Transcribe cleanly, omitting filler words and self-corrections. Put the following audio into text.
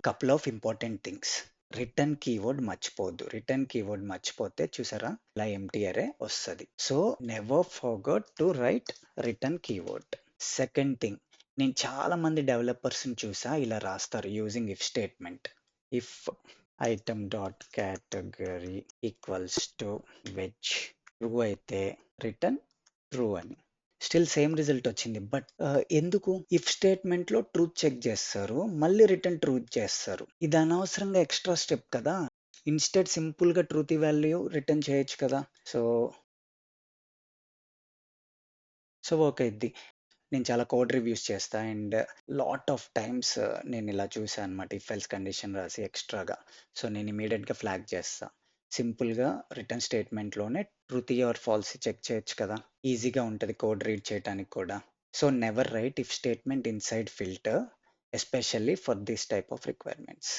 Couple of important things. Return keyword మర్చిపోవద్దు. Return keyword మర్చిపోతే చూసారా ఇలా ఎంప్టీ అరే వస్తది. So never forget to right return keyword. Second thing, నేను చాలా మంది డెవలపర్స్‌ని చూసా ఇలా రాస్తారు using if statement. If item dot category equals to veg true అయితే రిటర్న్ ట్రూ అని. స్టిల్ సేమ్ రిజల్ట్ వచ్చింది. బట్ ఎందుకు? ఇఫ్ స్టేట్మెంట్‌లో ట్రూత్ చెక్ చేస్తారు. మళ్ళీ రిటర్న్ ట్రూత్ చేస్తారు. ఇది అనవసరంగా ఎక్స్‌ట్రా స్టెప్ కదా! ఇన్‌స్టెడ్ సింపుల్‌గా ట్రూతీ వాల్యూ రిటర్న్ చేయొచ్చు కదా! సో, వర్క్ అయిద్ది. నేను చాలా కోడ్ రివ్యూస్ చేస్తా అండ్ లాట్ ఆఫ్ టైమ్స్ నేను ఇలా చూసా అనమాట. ఇఫ్ ఎల్స్ కండిషన్ రాసి ఎక్స్‌ట్రాగా. సో, నేను ఇమ్మీడియేట్‌గా ఫ్లాగ్ చేస్తా. సింపుల్‌గా రిటర్న్ స్టేట్మెంట్‌లోనే ట్రూతీ ఆర్ ఫాల్సీ చెక్ చేయొచ్చు కదా! ఈజీగా ఉంటది కోడ్ రీడ్ చేయటానికి కూడా. So, never right if statement inside filter especially for this type of requirements.